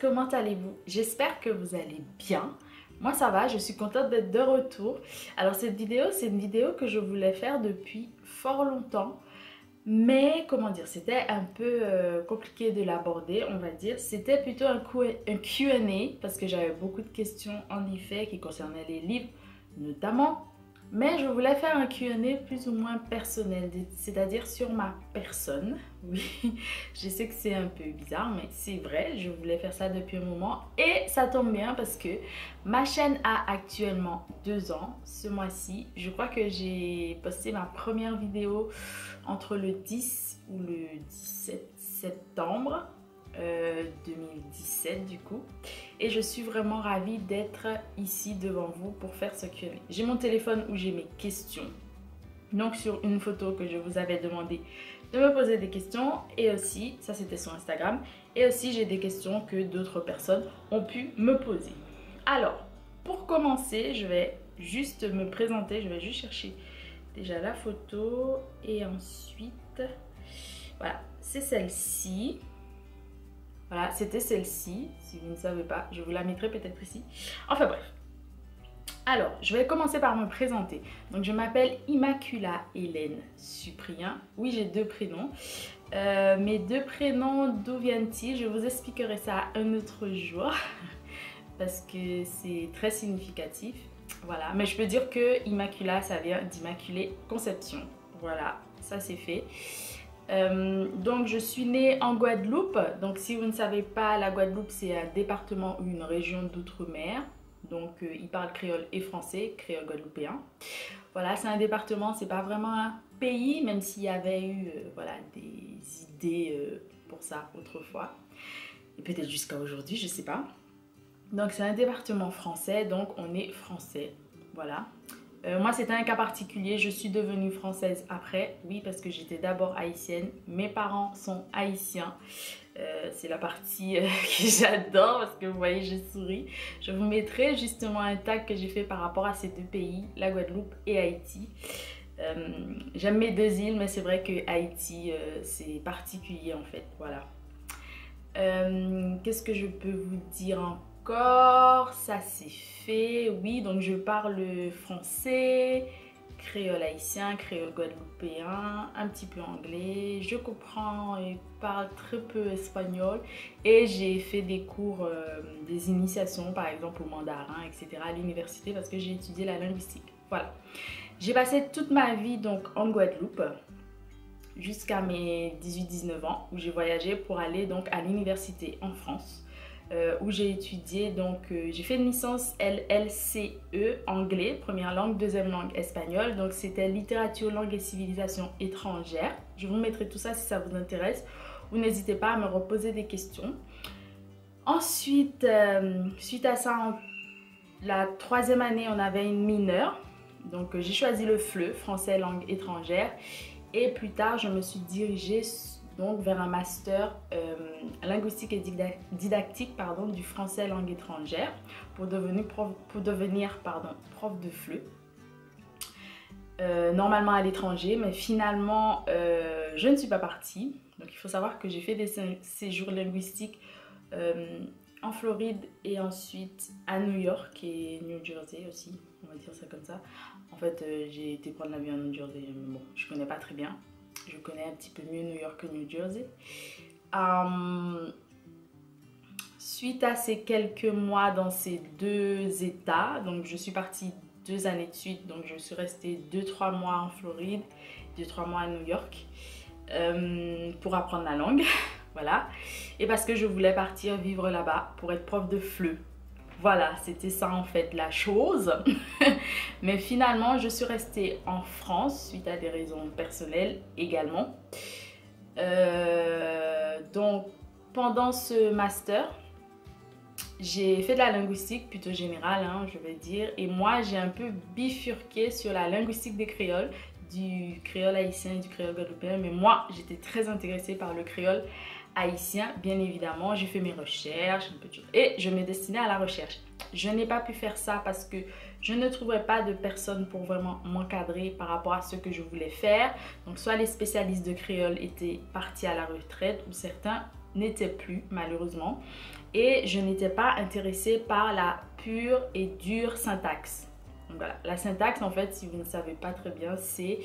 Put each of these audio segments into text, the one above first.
comment allez-vous? J'espère que vous allez bien. Moi ça va, je suis contente d'être de retour. Alors cette vidéo, c'est une vidéo que je voulais faire depuis fort longtemps. Mais comment dire, c'était un peu compliqué de l'aborder, on va dire. C'était plutôt un Q&A parce que j'avais beaucoup de questions en effet qui concernaient les livres notamment. Mais je voulais faire un Q&A plus ou moins personnel, c'est-à-dire sur ma personne. Oui, je sais que c'est un peu bizarre, mais c'est vrai, je voulais faire ça depuis un moment. Et ça tombe bien parce que ma chaîne a actuellement 2 ans ce mois-ci. Je crois que j'ai posté ma première vidéo entre le 10 ou le 17 septembre 2017 du coup, et je suis vraiment ravie d'être ici devant vous pour faire ce Q&A. J'ai mon téléphone où j'ai mes questions, donc sur une photo que je vous avais demandé de me poser des questions, et aussi, ça c'était sur Instagram, et aussi j'ai des questions que d'autres personnes ont pu me poser. Alors, pour commencer, je vais juste me présenter, je vais juste chercher déjà la photo, et ensuite, voilà, c'est celle-ci. Voilà, c'était celle-ci, si vous ne savez pas, je vous la mettrai peut-être ici. Enfin bref. Alors, je vais commencer par me présenter. Donc, je m'appelle Immacula Hélène Cyprien. Oui, j'ai 2 prénoms. Mes 2 prénoms, d'où viennent-ils? Je vous expliquerai ça un autre jour. Parce que c'est très significatif. Voilà, mais je peux dire que Immacula, ça vient d'Immaculée Conception. Voilà, ça c'est fait. Donc je suis née en Guadeloupe. Donc si vous ne savez pas, la Guadeloupe c'est un département ou une région d'outre-mer. Donc ils parlent créole et français, créole guadeloupéen. Voilà, c'est un département, c'est pas vraiment un pays, même s'il y avait eu voilà, des idées pour ça autrefois. Et peut-être jusqu'à aujourd'hui, je sais pas. Donc c'est un département français, donc on est français. Voilà. Moi, c'était un cas particulier. Je suis devenue française après. Oui, parce que j'étais d'abord haïtienne. Mes parents sont haïtiens. C'est la partie que j'adore parce que vous voyez, je souris. Je vous mettrai justement un tag que j'ai fait par rapport à ces 2 pays, la Guadeloupe et Haïti. J'aime mes 2 îles, mais c'est vrai que Haïti, c'est particulier en fait. Voilà. Qu'est-ce que je peux vous dire encore? Ça c'est fait, oui, donc je parle français, créole haïtien, créole guadeloupéen, un petit peu anglais, je comprends et parle très peu espagnol, et j'ai fait des cours, des initiations par exemple au mandarin, etc. à l'université parce que j'ai étudié la linguistique. Voilà, j'ai passé toute ma vie donc en Guadeloupe jusqu'à mes 18-19 ans où j'ai voyagé pour aller donc à l'université en France. Où j'ai étudié, donc j'ai fait une licence LLCE anglais, première langue, deuxième langue espagnole, donc c'était littérature, langue et civilisation étrangère. Je vous mettrai tout ça si ça vous intéresse, ou n'hésitez pas à me reposer des questions. Ensuite, suite à ça, la 3e année, on avait une mineure, donc j'ai choisi le FLE, français langue étrangère, et plus tard je me suis dirigée donc vers un master linguistique et didactique pardon, du français langue étrangère pour devenir prof de FLE. Normalement à l'étranger, mais finalement je ne suis pas partie. Donc il faut savoir que j'ai fait des séjours linguistiques en Floride et ensuite à New York et New Jersey aussi, on va dire ça comme ça. En fait j'ai été prendre l'avion à New Jersey, mais bon, je connais pas très bien. Je connais un petit peu mieux New York que New Jersey. Suite à ces quelques mois dans ces 2 états, donc je suis partie 2 années de suite, donc je suis restée 2-3 mois en Floride, 2-3 mois à New York pour apprendre la langue, voilà. Et parce que je voulais partir vivre là-bas pour être prof de FLE. Voilà, c'était ça en fait la chose. Mais finalement, je suis restée en France suite à des raisons personnelles également. Donc, pendant ce master, j'ai fait de la linguistique plutôt générale, hein, je vais dire. Et moi, j'ai un peu bifurqué sur la linguistique des créoles, du créole haïtien et du créole guadeloupéen. Mais moi, j'étais très intéressée par le créole haïtien, bien évidemment. J'ai fait mes recherches et je me destinais à la recherche. Je n'ai pas pu faire ça parce que je ne trouvais pas de personnes pour vraiment m'encadrer par rapport à ce que je voulais faire. Donc soit les spécialistes de créole étaient partis à la retraite ou certains n'étaient plus malheureusement. et je n'étais pas intéressée par la pure et dure syntaxe. Donc voilà, la syntaxe en fait, si vous ne savez pas très bien, c'est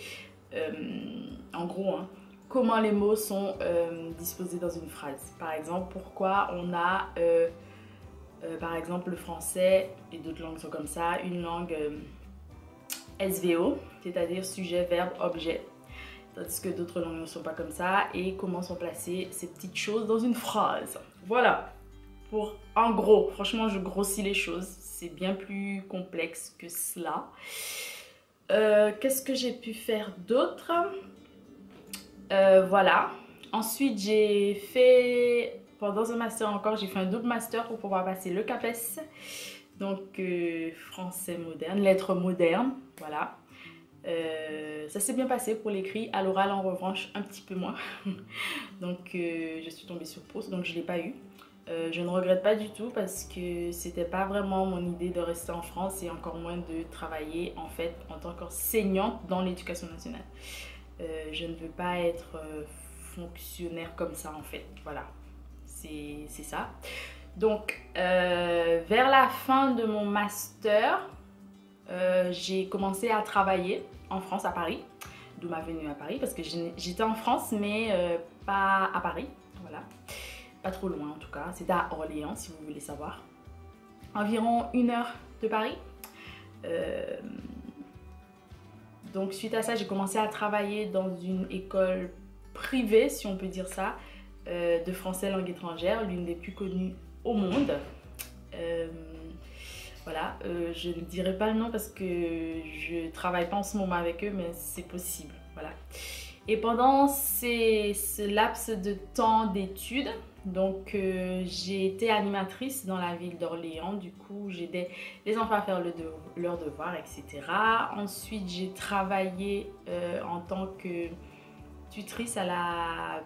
en gros comment les mots sont disposés dans une phrase. Par exemple, pourquoi on a par exemple le français et d'autres langues sont comme ça, une langue SVO, c'est-à-dire sujet, verbe, objet, tandis que d'autres langues ne sont pas comme ça, et comment sont placées ces petites choses dans une phrase. Voilà, pour en gros, franchement je grossis les choses, c'est bien plus complexe que cela. Qu'est-ce que j'ai pu faire d'autre? Voilà, ensuite j'ai fait, pendant un master encore, j'ai fait un double master pour pouvoir passer le CAPES, donc français moderne, lettres modernes, voilà. Ça s'est bien passé pour l'écrit, à l'oral en revanche un petit peu moins. Donc je suis tombée sur pause, donc je ne l'ai pas eu. Je ne regrette pas du tout parce que c'était pas vraiment mon idée de rester en France et encore moins de travailler en fait en tant qu'enseignante dans l'éducation nationale. Je ne veux pas être fonctionnaire comme ça en fait, voilà, c'est ça. Donc vers la fin de mon master, j'ai commencé à travailler en France, à Paris, d'où ma venue à Paris, parce que j'étais en France mais pas à Paris, voilà, pas trop loin en tout cas, c'était à Orléans si vous voulez savoir, environ 1 heure de Paris. Donc suite à ça, j'ai commencé à travailler dans une école privée, si on peut dire ça, de français langue étrangère, l'une des plus connues au monde. Voilà, je ne dirai pas le nom parce que je ne travaille pas en ce moment avec eux, mais c'est possible, voilà. Et pendant ce laps de temps d'études, donc j'ai été animatrice dans la ville d'Orléans, du coup j'aidais les enfants à faire leurs devoirs, etc. Ensuite j'ai travaillé en tant que tutrice à la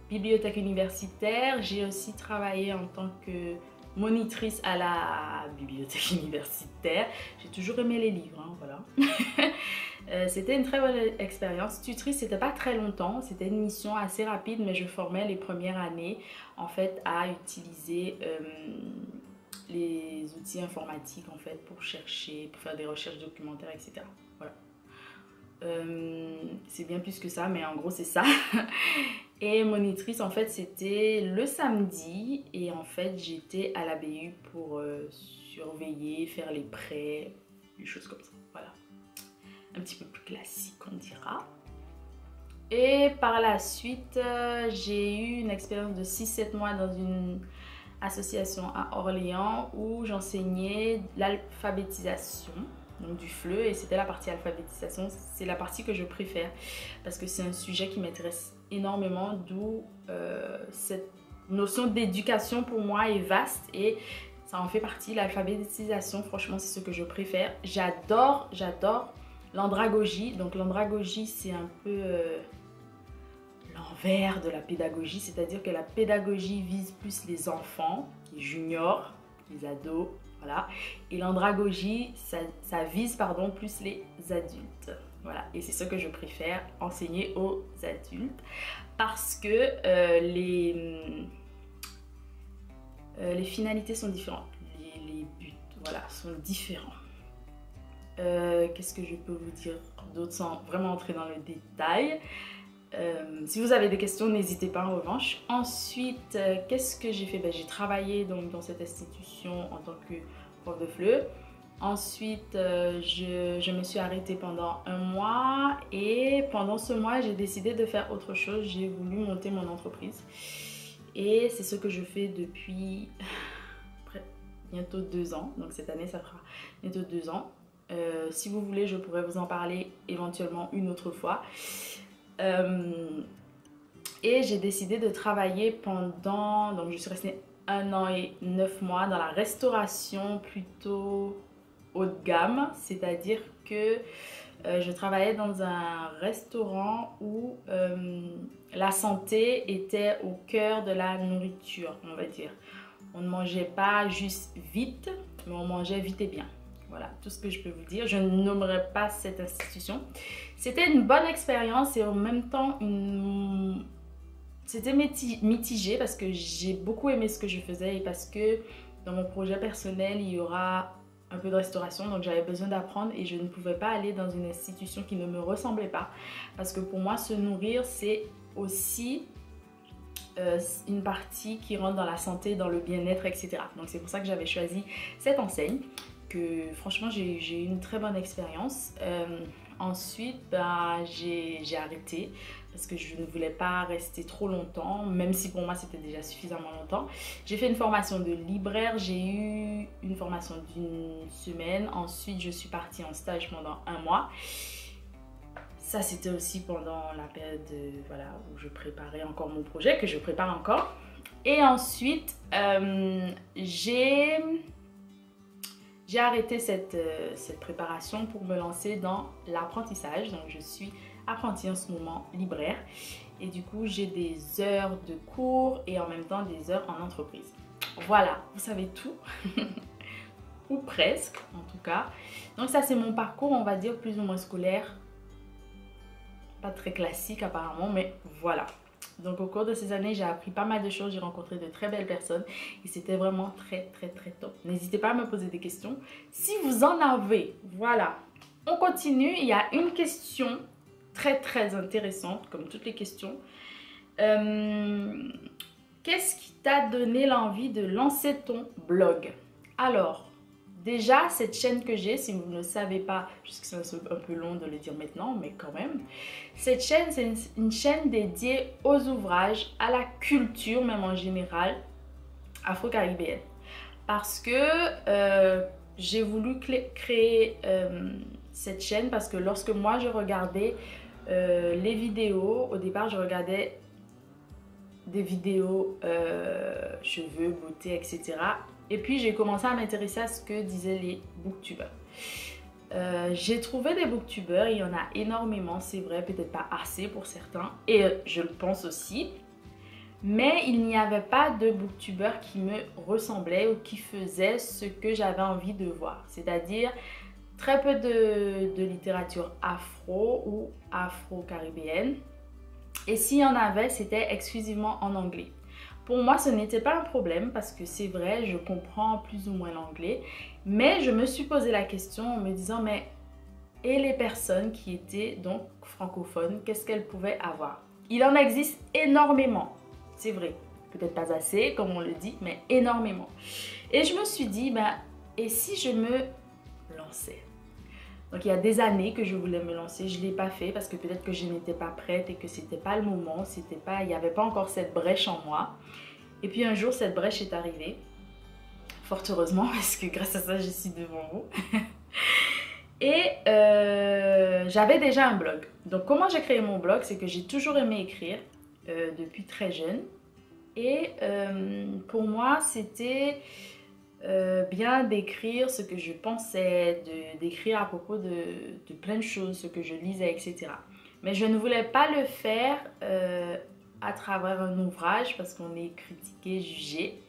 bibliothèque universitaire. J'ai aussi travaillé en tant que monitrice à la bibliothèque universitaire. J'ai toujours aimé les livres, hein, voilà. C'était une très bonne expérience. Tutrice, c'était pas très longtemps, c'était une mission assez rapide, mais je formais les premières années en fait à utiliser les outils informatiques en fait pour chercher, pour faire des recherches documentaires, etc. Voilà. C'est bien plus que ça, mais en gros c'est ça. Et monitrice en fait c'était le samedi et en fait j'étais à la BU pour surveiller, faire les prêts, des choses comme ça, voilà. Un petit peu plus classique on dira. Et par la suite j'ai eu une expérience de 6-7 mois dans une association à Orléans où j'enseignais l'alphabétisation, donc du FLE, et c'était la partie alphabétisation, c'est la partie que je préfère parce que c'est un sujet qui m'intéresse énormément, d'où cette notion d'éducation pour moi est vaste et ça en fait partie. L'alphabétisation, franchement c'est ce que je préfère. J'adore l'andragogie. Donc l'andragogie c'est un peu l'envers de la pédagogie, c'est-à-dire que la pédagogie vise plus les enfants, les juniors, les ados, voilà, et l'andragogie ça vise plus les adultes, voilà, et c'est ce que je préfère enseigner aux adultes parce que les finalités sont différentes, les buts, voilà, sont différents. Qu'est-ce que je peux vous dire d'autre sans vraiment entrer dans le détail? Si vous avez des questions, n'hésitez pas en revanche. Ensuite, qu'est-ce que j'ai fait? J'ai travaillé donc, dans cette institution en tant que prof de FLE. Ensuite, je me suis arrêtée pendant 1 mois et pendant ce mois, j'ai décidé de faire autre chose. J'ai voulu monter mon entreprise et c'est ce que je fais depuis bientôt 2 ans. Donc cette année, ça fera bientôt 2 ans. Si vous voulez, je pourrais vous en parler éventuellement une autre fois. Et j'ai décidé de travailler pendant, donc je suis restée 1 an et 9 mois dans la restauration plutôt haut de gamme, c'est-à-dire que je travaillais dans un restaurant où la santé était au cœur de la nourriture, on va dire. On ne mangeait pas juste vite, mais on mangeait vite et bien. Voilà, tout ce que je peux vous dire. Je ne nommerai pas cette institution. C'était une bonne expérience et en même temps c'était mitigé parce que j'ai beaucoup aimé ce que je faisais et parce que dans mon projet personnel, il y aura un peu de restauration, donc j'avais besoin d'apprendre et je ne pouvais pas aller dans une institution qui ne me ressemblait pas parce que pour moi, se nourrir, c'est aussi une partie qui rentre dans la santé, dans le bien-être, etc. Donc c'est pour ça que j'avais choisi cette enseigne, que franchement j'ai eu une très bonne expérience. Ensuite, j'ai arrêté parce que je ne voulais pas rester trop longtemps, même si pour moi c'était déjà suffisamment longtemps. J'ai fait une formation de libraire, j'ai eu une formation d'une semaine. Ensuite, je suis partie en stage pendant 1 mois. Ça, c'était aussi pendant la période voilà, où je préparais encore mon projet, que je prépare encore. Et ensuite, j'ai arrêté cette préparation pour me lancer dans l'apprentissage. Donc, je suis apprentie en ce moment libraire. Et du coup, j'ai des heures de cours et en même temps des heures en entreprise. Voilà, vous savez tout. Ou presque, en tout cas. Donc ça, c'est mon parcours, on va dire, plus ou moins scolaire. Pas très classique apparemment, mais voilà. Donc au cours de ces années, j'ai appris pas mal de choses, j'ai rencontré de très belles personnes et c'était vraiment très top. N'hésitez pas à me poser des questions si vous en avez. Voilà, on continue. Il y a une question très intéressante, comme toutes les questions. Qu'est-ce qui t'a donné l'envie de lancer ton blog? Alors, déjà, cette chaîne que j'ai, si vous ne le savez pas, puisque c'est un peu long de le dire maintenant, mais quand même, cette chaîne, c'est une chaîne dédiée aux ouvrages, à la culture, même en général, afro-caribéenne. Parce que j'ai voulu créer cette chaîne parce que lorsque moi, je regardais les vidéos, au départ, je regardais des vidéos cheveux, beauté, etc. Et puis j'ai commencé à m'intéresser à ce que disaient les booktubers. J'ai trouvé des booktubers, il y en a énormément, c'est vrai, peut-être pas assez pour certains, et je le pense aussi. Mais il n'y avait pas de booktubers qui me ressemblaient ou qui faisaient ce que j'avais envie de voir. C'est-à-dire très peu de littérature afro ou afro-caribéenne. Et s'il y en avait, c'était exclusivement en anglais. Pour moi, ce n'était pas un problème parce que c'est vrai, je comprends plus ou moins l'anglais. Mais je me suis posé la question en me disant, mais et les personnes qui étaient donc francophones, qu'est-ce qu'elles pouvaient avoir? Il en existe énormément, c'est vrai. Peut-être pas assez, comme on le dit, mais énormément. Et je me suis dit, et si je me lançais? Donc il y a des années que je voulais me lancer, je ne l'ai pas fait parce que peut-être que je n'étais pas prête et que c'était pas le moment, il n'y avait pas encore cette brèche en moi. Et puis un jour cette brèche est arrivée, fort heureusement parce que grâce à ça je suis devant vous. Et j'avais déjà un blog. Donc comment j'ai créé mon blog, c'est que j'ai toujours aimé écrire depuis très jeune. Et pour moi c'était bien d'écrire ce que je pensais, d'écrire à propos de plein de choses, ce que je lisais, etc. Mais je ne voulais pas le faire à travers un ouvrage parce qu'on est critiqué, jugé,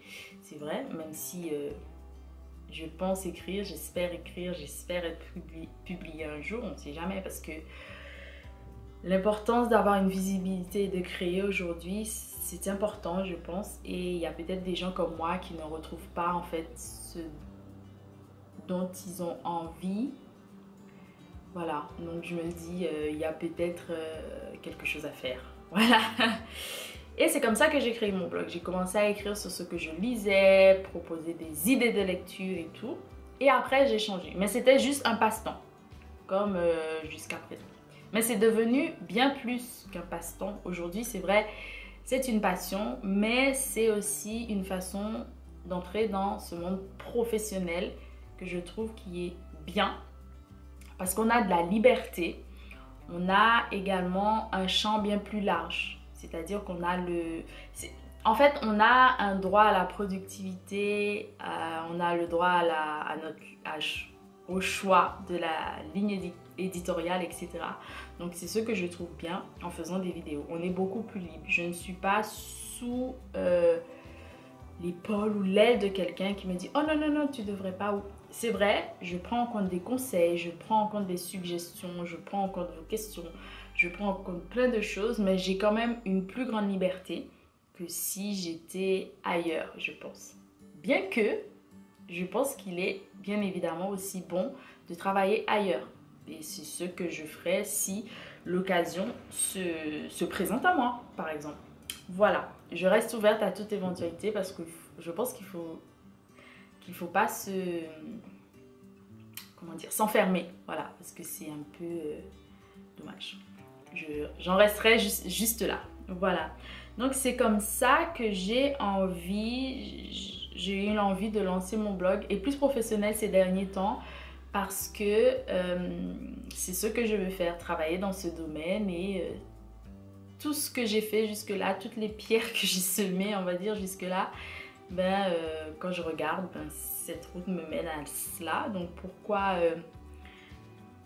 c'est vrai, même si je pense écrire, j'espère être publié un jour, on ne sait jamais parce que l'importance d'avoir une visibilité et de créer aujourd'hui, c'est important, je pense. Et il y a peut-être des gens comme moi qui ne retrouvent pas en fait ce dont ils ont envie. Voilà, donc je me dis, il y a peut-être quelque chose à faire. Voilà. Et c'est comme ça que j'ai créé mon blog. J'ai commencé à écrire sur ce que je lisais, proposer des idées de lecture et tout. Et après, j'ai changé. Mais c'était juste un passe-temps, comme jusqu'à présent. Mais c'est devenu bien plus qu'un passe-temps. Aujourd'hui, c'est vrai, c'est une passion, mais c'est aussi une façon d'entrer dans ce monde professionnel que je trouve qui est bien. Parce qu'on a de la liberté, on a également un champ bien plus large. C'est-à-dire qu'on a en fait, on a un droit à la productivité, on a le droit au choix de la ligne éditoriale, etc. Donc c'est ce que je trouve bien en faisant des vidéos. On est beaucoup plus libre. Je ne suis pas sous l'épaule ou l'aile de quelqu'un qui me dit « Oh non, non, non, tu devrais pas. » C'est vrai, je prends en compte des conseils, je prends en compte des suggestions, je prends en compte vos questions, je prends en compte plein de choses, mais j'ai quand même une plus grande liberté que si j'étais ailleurs, je pense. Bien que je pense qu'il est bien évidemment aussi bon de travailler ailleurs. Et c'est ce que je ferai si l'occasion se présente à moi, par exemple. Voilà, je reste ouverte à toute éventualité parce que je pense qu'il faut pas comment dire, s'enfermer. Voilà, parce que c'est un peu dommage. J'en resterai juste là. Voilà. Donc c'est comme ça que j'ai eu l'envie de lancer mon blog et plus professionnel ces derniers temps parce que c'est ce que je veux faire, travailler dans ce domaine et tout ce que j'ai fait jusque-là, toutes les pierres que j'ai semées, on va dire jusque-là, quand je regarde, cette route me mène à cela. Donc pourquoi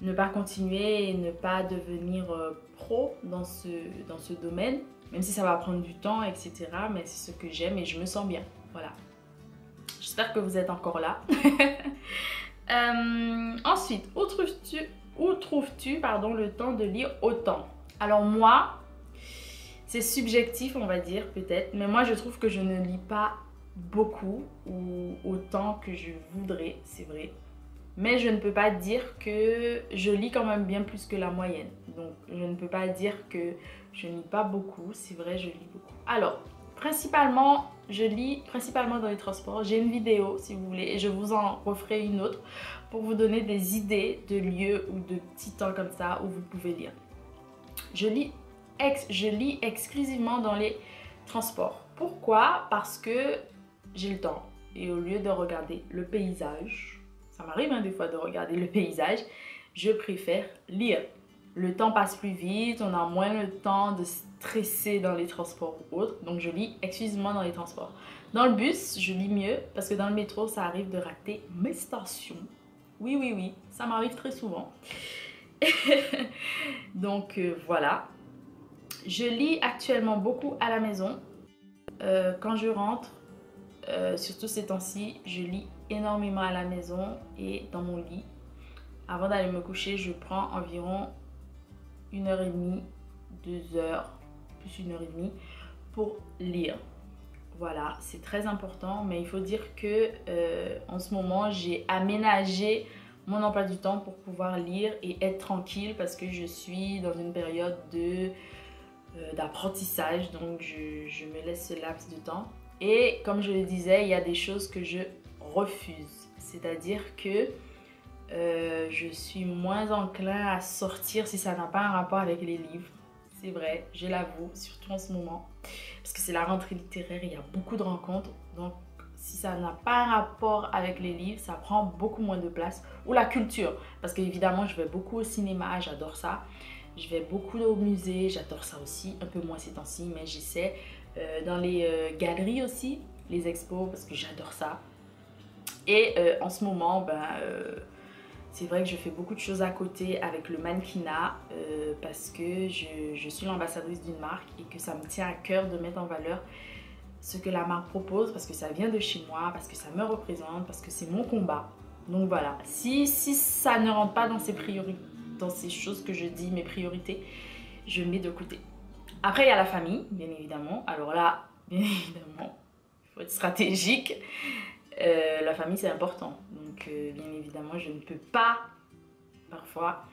ne pas continuer et ne pas devenir pro dans ce domaine, même si ça va prendre du temps, etc. Mais c'est ce que j'aime et je me sens bien. Voilà. J'espère que vous êtes encore là. Ensuite, où trouves-tu le temps de lire autant? Alors moi, c'est subjectif, on va dire peut-être, mais moi je trouve que je ne lis pas beaucoup ou autant que je voudrais, c'est vrai. Mais je ne peux pas dire que je lis quand même bien plus que la moyenne. Donc, je ne peux pas dire que je ne lis pas beaucoup. C'est vrai, je lis beaucoup. Alors, principalement, je lis principalement dans les transports. J'ai une vidéo, si vous voulez, et je vous en referai une autre pour vous donner des idées de lieux ou de petits temps comme ça où vous pouvez lire. Je lis exclusivement dans les transports. Pourquoi? Parce que j'ai le temps. Et au lieu de regarder le paysage, ça m'arrive des fois de regarder le paysage, je préfère lire. Le temps passe plus vite, on a moins le temps de stresser dans les transports ou autres, donc je lis exclusivement dans les transports. Dans le bus, je lis mieux parce que dans le métro, ça arrive de rater mes stations. Oui, oui, oui, ça m'arrive très souvent. Donc voilà. Je lis actuellement beaucoup à la maison. Quand je rentre, surtout ces temps-ci, je lis énormément à la maison et dans mon lit. Avant d'aller me coucher, je prends environ 1h30, 2h, plus 1h30 pour lire. Voilà, c'est très important, mais il faut dire que en ce moment, j'ai aménagé mon emploi du temps pour pouvoir lire et être tranquille parce que je suis dans une période d'apprentissage, donc je me laisse ce laps de temps. Et comme je le disais, il y a des choses que je refuse. C'est-à-dire que je suis moins enclin à sortir si ça n'a pas un rapport avec les livres. C'est vrai, je l'avoue, surtout en ce moment. Parce que c'est la rentrée littéraire, il y a beaucoup de rencontres. Donc si ça n'a pas un rapport avec les livres, ça prend beaucoup moins de place. Ou la culture, parce qu'évidemment, je vais beaucoup au cinéma, j'adore ça. Je vais beaucoup au musée, j'adore ça aussi. Un peu moins ces temps-ci, mais j'essaie. Dans les galeries aussi, les expos, parce que j'adore ça. Et en ce moment, c'est vrai que je fais beaucoup de choses à côté avec le mannequinat parce que je suis l'ambassadrice d'une marque et que ça me tient à cœur de mettre en valeur ce que la marque propose parce que ça vient de chez moi, parce que ça me représente, parce que c'est mon combat. Donc voilà, si ça ne rentre pas dans ces priorités, dans ces choses que je dis, mes priorités, je mets de côté. Après, il y a la famille, bien évidemment. Alors là, bien évidemment, il faut être stratégique. La famille, c'est important. Donc, bien évidemment, je ne peux pas, parfois,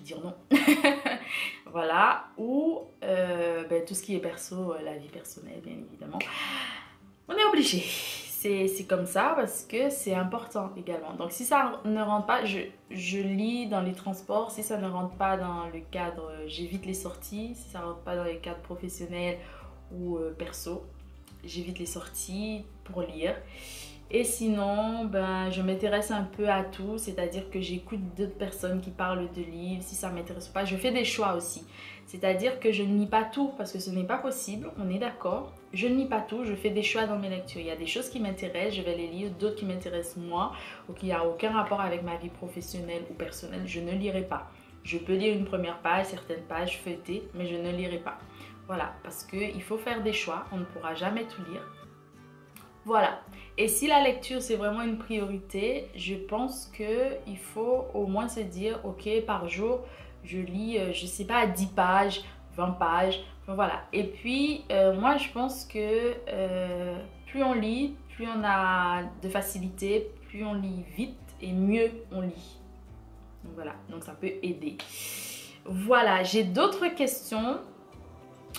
dire non. Voilà. Ou tout ce qui est perso, la vie personnelle, bien évidemment. On est obligé. C'est comme ça parce que c'est important également. Donc si ça ne rentre pas, je lis dans les transports. Si ça ne rentre pas dans le cadre, j'évite les sorties. Si ça ne rentre pas dans les cadres professionnels ou perso, j'évite les sorties pour lire. Et sinon, je m'intéresse un peu à tout, c'est-à-dire que j'écoute d'autres personnes qui parlent de livres. Si ça ne m'intéresse pas, je fais des choix aussi. C'est-à-dire que je ne lis pas tout parce que ce n'est pas possible, on est d'accord. Je ne lis pas tout, je fais des choix dans mes lectures. Il y a des choses qui m'intéressent, je vais les lire, d'autres qui m'intéressent moins ou qui n'ont aucun rapport avec ma vie professionnelle ou personnelle, je ne lirai pas. Je peux lire une première page, certaines pages feuilletées, mais je ne lirai pas. Voilà, parce qu'il faut faire des choix, on ne pourra jamais tout lire. Voilà, et si la lecture c'est vraiment une priorité, je pense qu'il faut au moins se dire, ok, par jour, je lis, je sais pas, 10 pages, 20 pages, enfin, voilà. Et puis, moi je pense que plus on lit, plus on a de facilité, plus on lit vite et mieux on lit. Donc voilà, donc ça peut aider. Voilà, j'ai d'autres questions.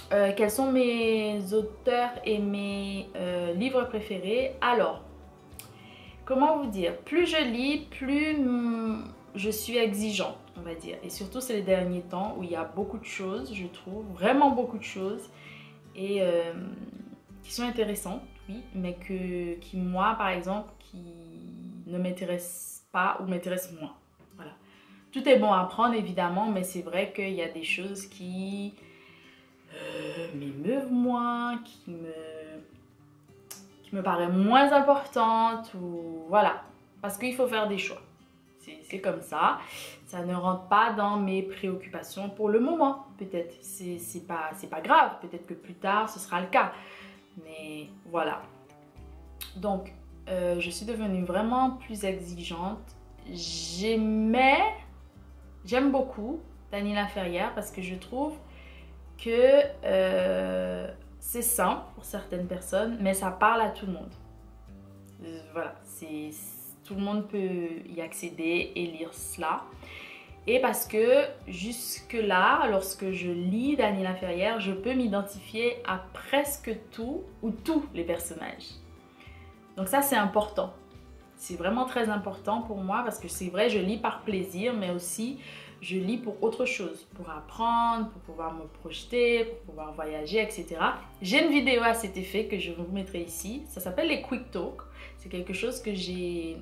Quels sont mes auteurs et mes livres préférés? Alors, comment vous dire? Plus je lis, plus je suis exigeante, on va dire. Et surtout, c'est les derniers temps où il y a beaucoup de choses, je trouve, vraiment beaucoup de choses. Et qui sont intéressantes, oui, mais qui, moi, par exemple, qui ne m'intéressent pas ou m'intéressent moins. Voilà. Tout est bon à apprendre, évidemment, mais c'est vrai qu'il y a des choses qui m'émeuvent moins, qui me paraissent moins importantes, ou voilà. Parce qu'il faut faire des choix. C'est comme ça. Ça ne rentre pas dans mes préoccupations pour le moment, peut-être. C'est pas grave. Peut-être que plus tard, ce sera le cas. Mais voilà. Donc, je suis devenue vraiment plus exigeante. J'aime beaucoup Dany Laferrière parce que je trouve que c'est simple pour certaines personnes, mais ça parle à tout le monde. Voilà, tout le monde peut y accéder et lire cela. Et parce que jusque-là, lorsque je lis Dany Laferrière, je peux m'identifier à presque tout ou tous les personnages. Donc ça, c'est important. C'est vraiment très important pour moi parce que c'est vrai, je lis par plaisir, mais aussi je lis pour autre chose, pour apprendre, pour pouvoir me projeter, pour pouvoir voyager, etc. J'ai une vidéo à cet effet que je vous mettrai ici. Ça s'appelle les Quick Talk. C'est quelque chose que j'ai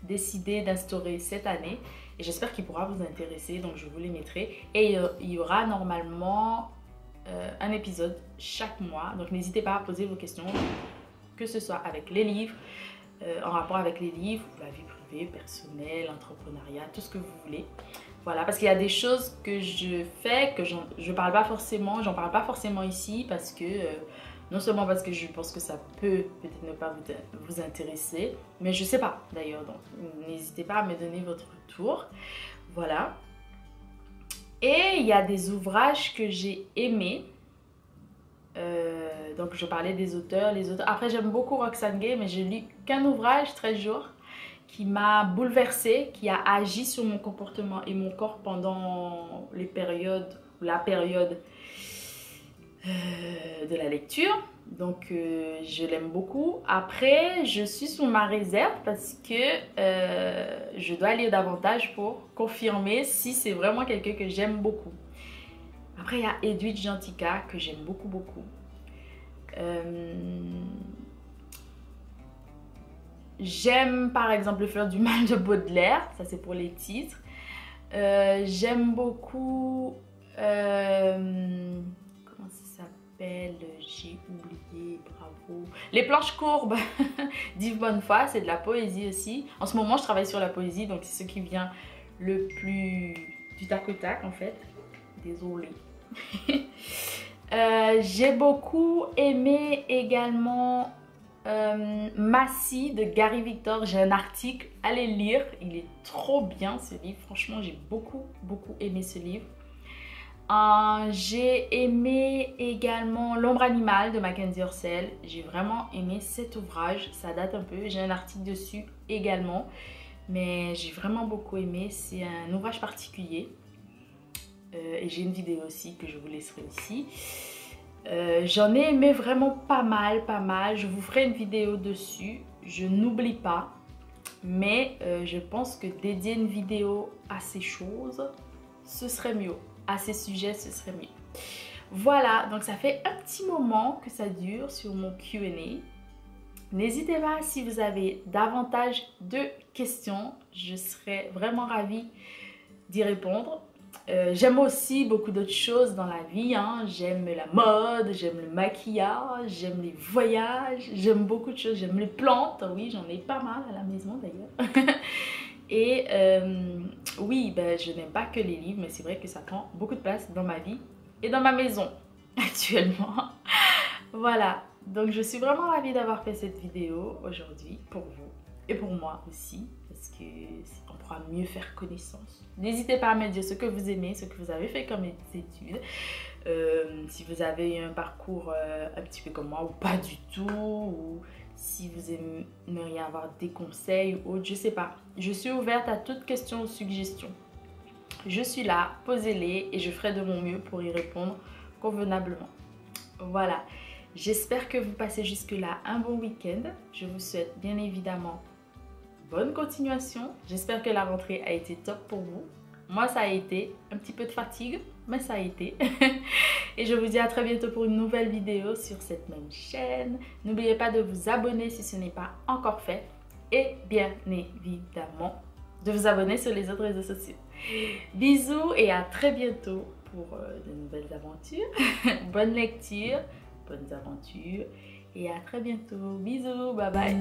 décidé d'instaurer cette année et j'espère qu'il pourra vous intéresser, donc je vous les mettrai. Et il y aura normalement un épisode chaque mois, donc n'hésitez pas à poser vos questions, que ce soit avec les livres, en rapport avec les livres, la vie privée, personnelle, l'entrepreneuriat, tout ce que vous voulez. Voilà, parce qu'il y a des choses que je fais que je parle pas forcément, j'en parle pas forcément ici parce que non seulement parce que je pense que ça peut peut-être ne pas vous intéresser, mais je sais pas d'ailleurs, donc n'hésitez pas à me donner votre retour. Voilà. Et il y a des ouvrages que j'ai aimés. Donc je parlais des auteurs, les auteurs. Après j'aime beaucoup Roxane Gay, mais j'ai lu qu'un ouvrage, 13 jours, qui m'a bouleversée, qui a agi sur mon comportement et mon corps pendant la période de la lecture. Donc je l'aime beaucoup. Après je suis sous ma réserve parce que je dois lire davantage pour confirmer si c'est vraiment quelqu'un que j'aime beaucoup. Après il y a Edwidge Danticat que j'aime beaucoup. J'aime par exemple Le Fleur du Mal de Baudelaire, ça c'est pour les titres. J'aime beaucoup, comment ça s'appelle, j'ai oublié, bravo. Les Planches courbes d'Yves Bonnefoy, c'est de la poésie aussi. En ce moment je travaille sur la poésie, donc c'est ce qui vient le plus du tac au tac en fait. Désolée. J'ai beaucoup aimé également Massy de Gary Victor. J'ai un article, allez lire, il est trop bien ce livre, franchement j'ai beaucoup aimé ce livre. J'ai aimé également L'ombre animale de Mackenzie Orsel. J'ai vraiment aimé cet ouvrage, ça date un peu, j'ai un article dessus également, mais j'ai vraiment beaucoup aimé, c'est un ouvrage particulier. Et j'ai une vidéo aussi que je vous laisserai ici. J'en ai aimé vraiment pas mal. Je vous ferai une vidéo dessus. Je n'oublie pas. Mais je pense que dédier une vidéo à ces choses, ce serait mieux. À ces sujets, ce serait mieux. Voilà, donc ça fait un petit moment que ça dure sur mon Q&A. N'hésitez pas si vous avez davantage de questions. Je serais vraiment ravie d'y répondre. J'aime aussi beaucoup d'autres choses dans la vie, hein. J'aime la mode, j'aime le maquillage, j'aime les voyages, j'aime beaucoup de choses, j'aime les plantes, oui j'en ai pas mal à la maison d'ailleurs. Et oui, ben, je n'aime pas que les livres, mais c'est vrai que ça prend beaucoup de place dans ma vie et dans ma maison. actuellement. Voilà, donc je suis vraiment ravie d'avoir fait cette vidéo aujourd'hui pour vous et pour moi aussi, parce qu'on pourra mieux faire connaissance. N'hésitez pas à me dire ce que vous aimez, ce que vous avez fait comme études, si vous avez un parcours un petit peu comme moi ou pas du tout, ou si vous aimeriez avoir des conseils ou autre, je sais pas. Je suis ouverte à toute question ou suggestion. Je suis là, posez-les et je ferai de mon mieux pour y répondre convenablement. Voilà, j'espère que vous passez jusque-là un bon week-end. Je vous souhaite bien évidemment bonne continuation. J'espère que la rentrée a été top pour vous. Moi, ça a été un petit peu de fatigue, mais ça a été. Et je vous dis à très bientôt pour une nouvelle vidéo sur cette même chaîne. N'oubliez pas de vous abonner si ce n'est pas encore fait. Et bien évidemment, de vous abonner sur les autres réseaux sociaux. Bisous et à très bientôt pour de nouvelles aventures. Bonne lecture, bonnes aventures et à très bientôt. Bisous, bye bye.